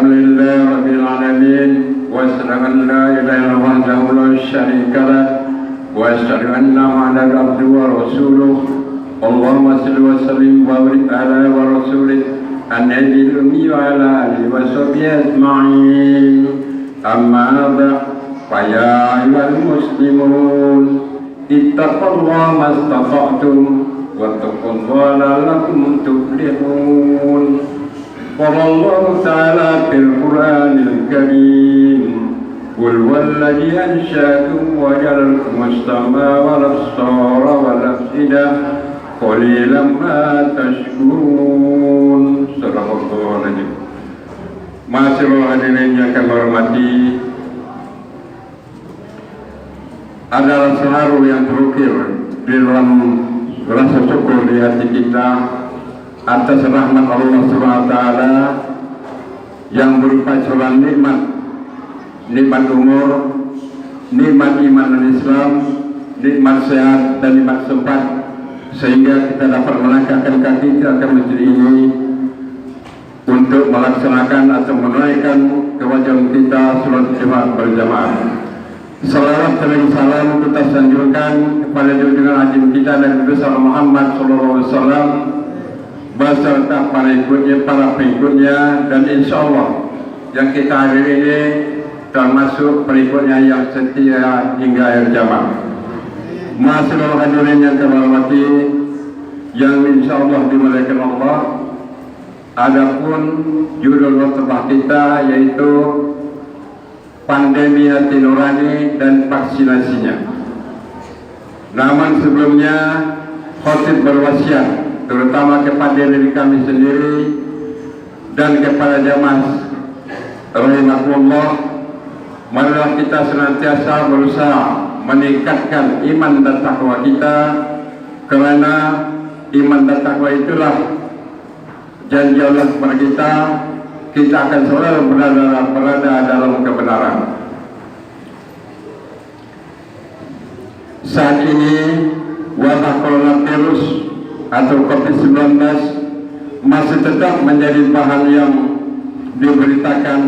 Alhamdulillah Rabbil Alamin, wa asyhadu an la ilaha illallah wahdahu la syarika lah, wa asyhadu anna Muhammadan abduhu wa rasuluh. Allahumma shalli wa sallim wa barik ala wa rasulih an-nabiyil ummi wa ala alihi wa sahbihi ajma'in. Amma ba'd, fa ya ayyuhal muslimun ittaqullaha mastata'tum wattaqullaha la'allakum tuflihun. Qala Allah Ta'ala fil Qur'anil Karim, qul huwallazi ansha'akum wa ja'alakum as-samaa'a wal absara wal af'idah qalilan ma tashkurun. Sadaqallahul azim. Masyaallah, hadirin yang kami hormati, adalah selalu yang terukir di dalam rasa syukur di hati kita atas rahmat Allah SWT yang berupa curah nikmat umur, nikmat iman dan Islam, nikmat sehat dan nikmat sempat, sehingga kita dapat melangkahkan kaki kita ke masjid ini untuk melaksanakan atau menunaikan kewajiban kita sholat Jumat berjamaah. Salawat dan salam kita sanjurkan kepada junjungan agung kita Nabi besar Muhammad SAW beserta para pengikutnya, dan insya Allah yang kita hadiri ini termasuk pengikutnya yang setia hingga akhir zaman. Masyaallah, hadirin yang kami hormati, yang insya Allah dimuliakan Allah. Adapun judul khutbah kita yaitu pandemi hati nurani dan vaksinasinya. Namun sebelumnya khotib berwasiat terutama kepada diri kami sendiri dan kepada jamaah rahimahullah, marilah kita senantiasa berusaha meningkatkan iman dan takwa kita, karena iman dan takwa itulah janji Allah kepada kita akan selalu berada dalam kebenaran. Saat ini wabah coronavirus atau COVID-19 masih tetap menjadi bahan yang diberitakan.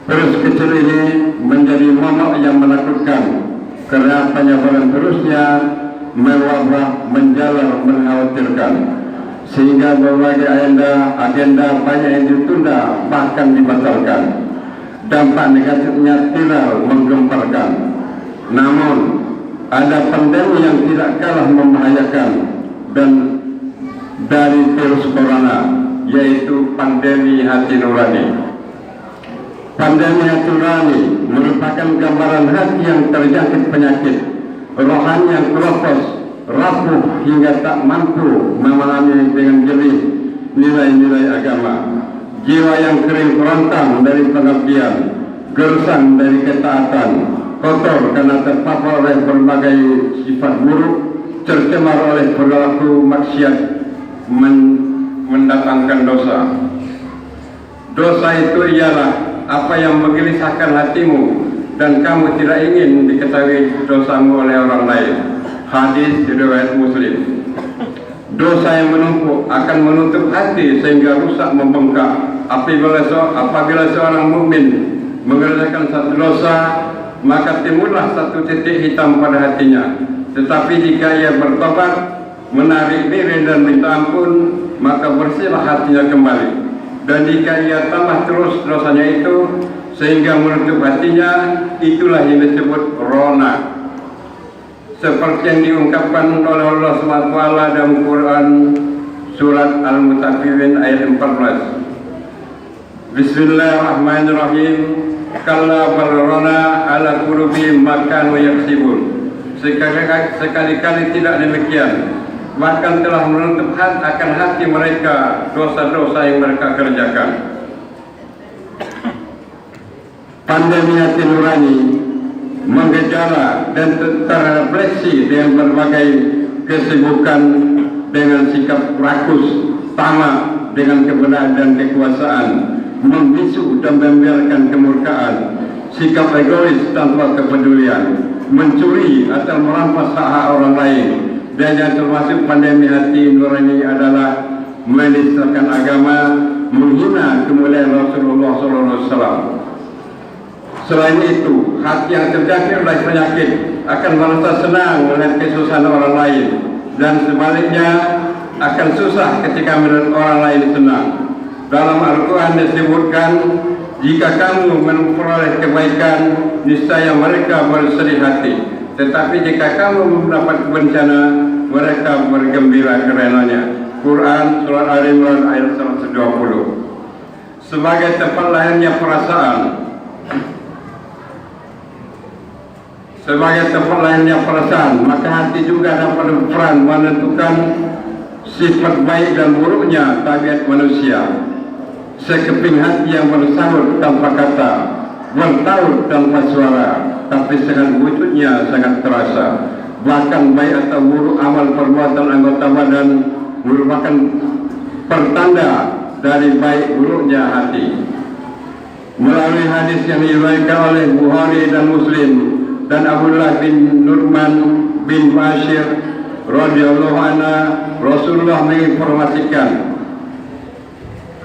Virus kecil ini menjadi momok yang menakutkan karena penyebaran virusnya mewabah, menjalar, mengkhawatirkan, sehingga berbagai agenda banyak yang ditunda bahkan dibatalkan. Dampak negatifnya viral menggemparkan. Namun ada pandemi yang tidak kalah membahayakan dan dari virus corona, yaitu pandemi hati nurani. Pandemi hati nurani merupakan gambaran hati yang terjangkit penyakit, rohani yang keropos, rapuh hingga tak mampu memahami dengan jernih nilai-nilai agama, jiwa yang kering kerontang dari pengabdian, gersang dari ketaatan, kotor karena terpapar oleh berbagai sifat buruk, tercemar oleh perilaku maksiat, mendatangkan dosa. Dosa itu ialah apa yang menggelisahkan hatimu dan kamu tidak ingin diketahui dosamu oleh orang lain. Hadis riwayat Muslim. Dosa yang menumpuk akan menutup hati sehingga rusak membengkak. Apabila seorang mukmin mengerjakan satu dosa, maka timbullah satu titik hitam pada hatinya. Tetapi jika ia bertobat, menarik diri dan minta ampun, maka bersihlah hatinya kembali. Dan jika ia tambah terus dosanya itu sehingga menutup hatinya, itulah yang disebut rona. Seperti yang diungkapkan oleh Allah SWT dalam Quran surat Al-Mutaffifin ayat 14. Bismillahirrahmanirrahim. Kalla barrona ala qulubihim ma kanu yaksibun. Sekali-kali tidak demikian, bahkan telah menutup akan hati mereka dosa-dosa yang mereka kerjakan. Pandemi hati nurani menggejala dan terrefleksi dengan berbagai kesibukan, dengan sikap rakus, tamak dengan kebenaran dan kekuasaan, membisu dan membiarkan kemurkaan, sikap egois tanpa kepedulian, mencuri atau merampas hak orang lain. Dan yang termasuk pandemi hati nurani adalah menistakan agama, menghina kemuliaan Rasulullah SAW. Selain itu, hati yang terjangkit oleh penyakit akan merasa senang melihat kesusahan orang lain, dan sebaliknya akan susah ketika melihat orang lain senang. Dalam Al-Quran disebutkan, jika kamu memperoleh kebaikan, niscaya mereka bersedih hati. Tetapi jika kamu mendapat bencana, mereka bergembira karenanya. Quran Surah Al-Imran ayat 120. Sebagai tempat lahirnya perasaan, maka hati juga dapat berperan menentukan sifat baik dan buruknya tabiat manusia. Sekeping hati yang bersahut tanpa kata, bertaut tanpa suara, tapi sangat wujudnya sangat terasa. Bahkan baik atau buruk amal perbuatan anggota badan merupakan pertanda dari baik buruknya hati. Melalui hadis yang diriwayatkan oleh Bukhari dan Muslim dan Abdullah bin Nu'man bin Bashir radhiyallahu anhu, Rasulullah menginformasikan,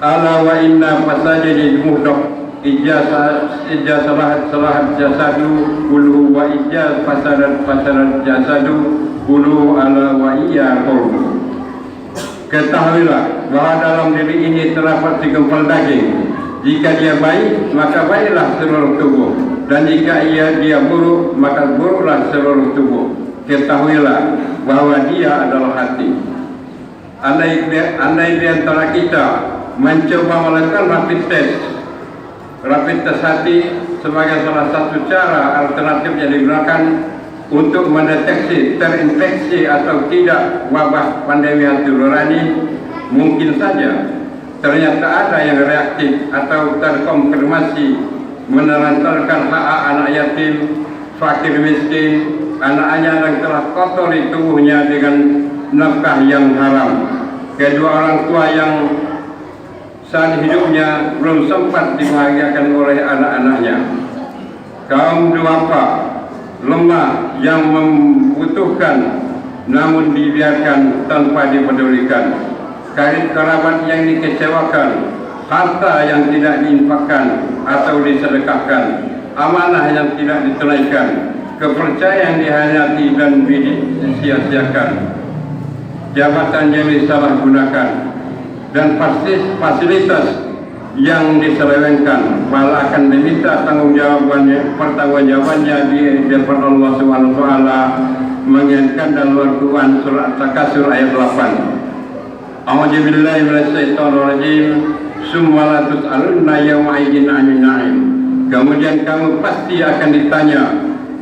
ala wa inna fasajidi muhdok ijaz salahat jasadu ulu wa ijaz fasadat jasadu ulu ala wa iya qawlu. Ketahuilah bahwa dalam diri ini terdapat segumpal daging. Jika dia baik, maka baiklah seluruh tubuh, dan jika dia buruk, maka buruklah seluruh tubuh. Ketahuilah bahwa dia adalah hati. Andai di antara kita mencoba melakukan rapid test hati sebagai salah satu cara alternatif yang digunakan untuk mendeteksi terinfeksi atau tidak wabah pandemi hati nurani, mungkin saja ternyata ada yang reaktif atau terkonfirmasi menelantarkan hak anak yatim, fakir miskin, anak-anak yang telah kotori tubuhnya dengan nafkah yang haram, kedua orang tua yang saat hidupnya belum sempat dibahagiakan oleh anak-anaknya, kaum duafa lemah yang membutuhkan namun dibiarkan tanpa dipedulikan, karib kerabat yang dikecewakan, harta yang tidak diinfakkan atau disedekahkan, amanah yang tidak ditunaikan, kepercayaan dihianati dan disia-siakan, jabatan yang disalahgunakan, dan fasilitas yang diselewengkan, malah akan diminta pertanggungjawabannya di depan Allah Subhanahu wa taala, mengingatkan dalam Al-Quran surah At-Takasur ayat 8. A'udzu billahi minasyaitonir rajim. Summa la tus'alunna yawma idzin 'anil na'im. Kemudian kamu pasti akan ditanya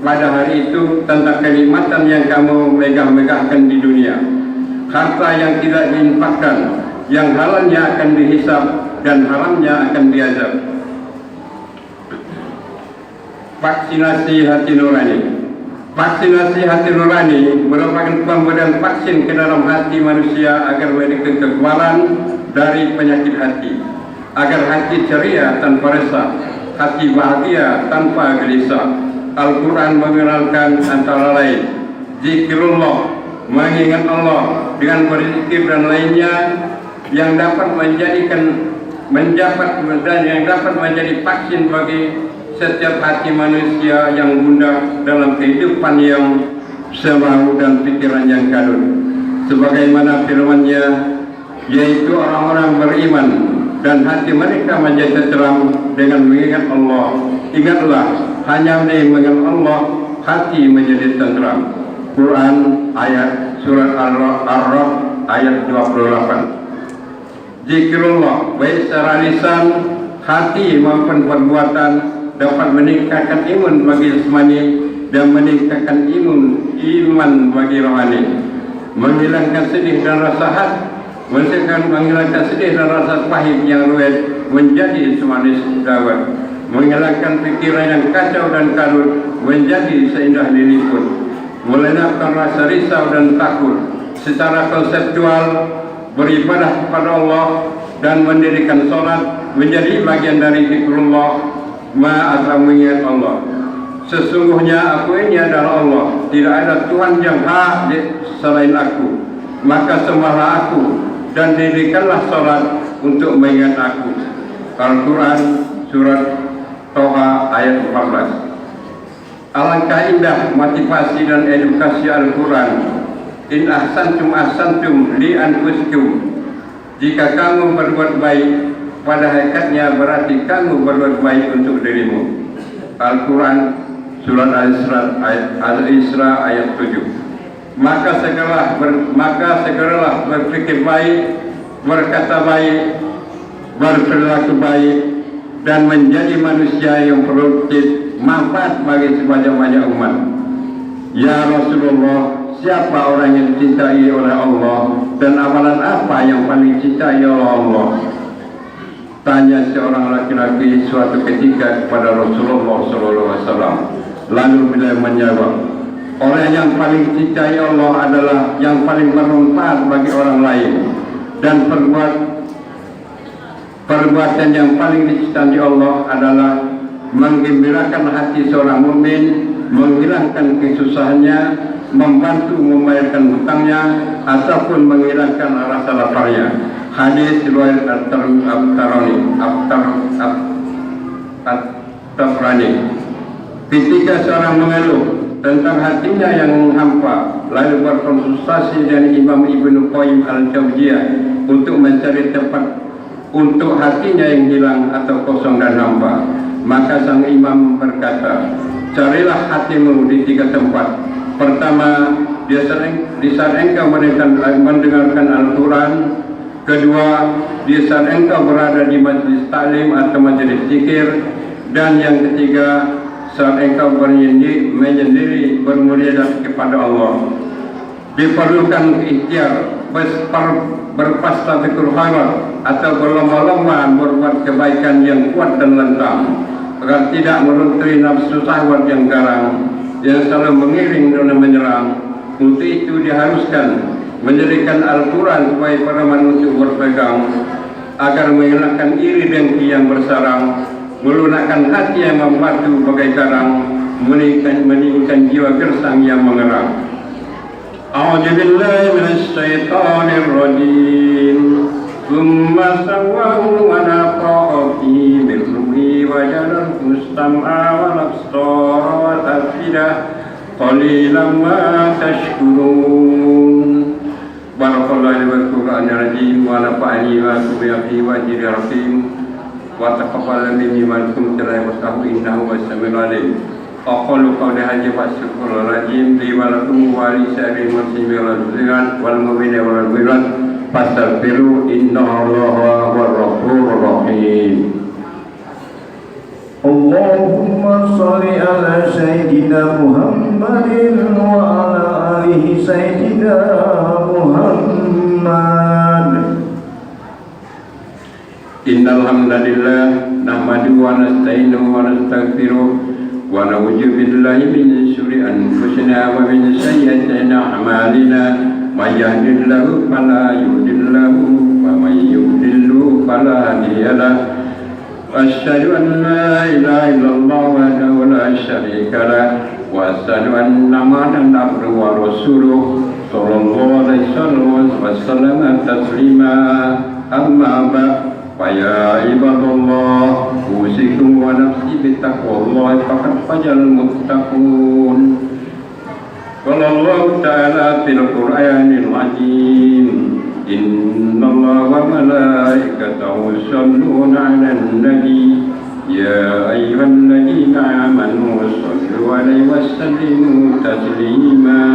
pada hari itu tentang kenikmatan yang kamu megah-megahkan di dunia. Harta yang tidak diinfakkan, yang halalnya akan dihisab dan haramnya akan diazab. Vaksinasi hati nurani. Vaksinasi hati nurani merupakan pemberian vaksin ke dalam hati manusia agar memiliki kekebalan dari penyakit hati, agar hati ceria tanpa resah, hati bahagia tanpa gelisah. Al-Quran mengenalkan antara lain zikrullah, mengingat Allah dengan berzikir dan lainnya yang dapat menjadi vaksin bagi setiap hati manusia yang gundah dalam kehidupan yang semahu dan pikiran yang kadut. Sebagaimana firman-Nya, yaitu orang-orang beriman dan hati mereka menjadi tenteram dengan mengingat Allah. Ingatlah, hanya dengan mengingat Allah hati menjadi tenteram. Quran ayat surat Ar-Ra'd ayat 28. Zikrullah baik secara lisan, hati maupun perbuatan dapat meningkatkan imun bagi jasmani dan meningkatkan iman bagi rohani, menghilangkan sedih dan rasa menghilangkan sedih dan rasa pahit yang ruwet menjadi semanis dawet, menghilangkan pikiran yang kacau dan kalut menjadi seindah liliput, melenapkan rasa risau dan takut. Secara konseptual, beribadah kepada Allah dan mendirikan sholat menjadi bagian dari zikrullah, atau mengingat Allah. Sesungguhnya aku ini adalah Allah, tidak ada Tuhan yang hak selain aku, maka sembahlah aku dan dirikanlah salat untuk mengingat aku. Al-Quran surat Toha ayat 14. Alangkah indah motivasi dan edukasi Al-Quran. In ahsantum li anfusikum. Jika kamu berbuat baik, pada hakikatnya berarti kamu berbuat baik untuk dirimu. Al-Quran surat Al-Isra ayat 7. Maka segeralah berpikir baik, berkata baik, berperilaku baik, dan menjadi manusia yang produktif, manfaat bagi sebanyak-banyak umat. Ya Rasulullah, siapa orang yang dicintai oleh Allah, dan amalan apa yang paling dicintai oleh Allah? Tanya seorang laki-laki suatu ketika kepada Rasulullah SAW. Lalu beliau menjawab, orang yang paling dicintai Allah adalah yang paling bermanfaat bagi orang lain, dan perbuatan yang paling dicintai Allah adalah menggembirakan hati seorang mukmin, menghilangkan kesusahannya, membantu membayarkan hutangnya, ataupun menghilangkan rasa laparnya. Hadis riwayat At-Tabrani. Ketika seorang mengeluh tentang hatinya yang hampa, lalu berkonsultasi dengan Imam Ibnu Qayyim Al-Jauziyah untuk mencari tempat untuk hatinya yang hilang atau kosong dan hampa, maka sang imam berkata, carilah hatimu di 3 tempat. Pertama, di saat engkau mendengarkan Al-Quran. Kedua, di saat engkau berada di majlis taklim atau majlis zikir. Dan yang ketiga, saat engkau menyendiri bermunajat kepada Allah. Diperlukan ikhtiar, berfastabiqul khairat, atau berlomba-lomba berbuat kebaikan yang kuat dan lantang, agar tidak meruntui nafsu syahwat yang garang, yang selalu mengiring dan menyerang. Untuk itu diharuskan menjadikan Al-Quran sebagai pedoman untuk berpegang, agar menghilangkan iri dengki yang bersarang, melunakkan hati yang membatu bagai karang, meninggikan jiwa gersang yang mengerang. A'udzu billahi minasy syaithanir rajim. Tsumma sawwahu wa nafaqa fihi min ruhi wa ja'ala al-mustam'a wal absara wal afida qalilan ma tashkurun. Barakallahu li wa Qur'anil azim wa nafa'ani wa bihi wa jirafim wa taqabbal minni wa antum wa innahu was-sami'ul alim. Aqulu qawli hadza wa astaghfirul azim li wa lakum wa li sa'iril muslimin wal mu'minin wal mu'minat fastaghfiru innallaha huwar ghafurur rahim. Allahumma shalli ala sayyidina Muhammadin wa ala alihi sayyidina Muhammad. Innal hamdalillah nahmaduhu wa nasta'inuhu wa nastaghfiruh wa na'udzu billahi min syururi anfusina wa min sayyiati a'malina. May yahdihillahu fala mudilla lahu wa may yudlil fala hadiya lahu. Asyhadu an la ilaha illallah wahdahu la syarika lahu wa asyhadu anna Muhammadan abduhu wa rasuluh sallallahu alaihi wasallam taslima. Amma ba'd. Faya ibadallah, usikum wa nafsi bittaqwallah, faqad fajal muttaqun. Qala Allah ta'ala fil Qur'anil azim, innallaha wa malaikatahu yusholluna 'alan nabi, ya ayyuhalladzina amanu shallu 'alaihi wa sallimu taslima.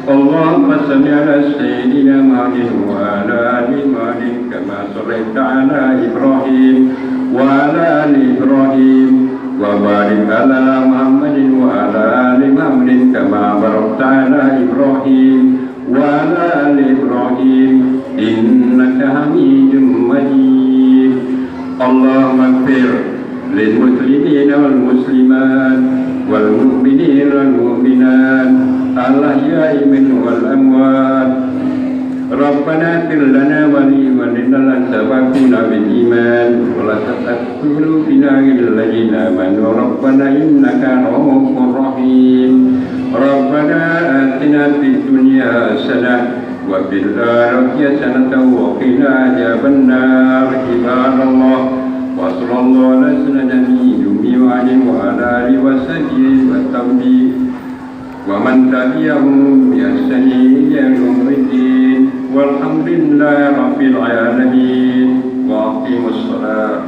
Allahumma salli ala sayyidina Muhammadin wa ala ali Muhammadin kama shallaita ala Ibrahim wa ala ali Ibrahim wa barik ala Muhammadin wa ala ali Muhammadin kama barakta ala Ibrahim wa ala ali Ibrahim innaka Hamidum Majid. Allahumma ighfir lil muslimina wal muslimat wal mu'minina wal mu'minat al-ahya'i minhum wal amwat. Rabbana ighfir lana wa li walidina sabaquna bil iman wa la tuzigh qulubana illalladzina amanu rabbana innaka ra'ufur rahim. Rabbana atina fid dunya hasanah وفي الآخرة حسنة وقنا عذاب النار عباد الله وصلى الله على سيدنا نبينا وعلى آله وصحبه والتوفيق ومن تبعهم بإحسان إلى يوم الدين والحمد لله رب العالمين وأقيموا الصلاة.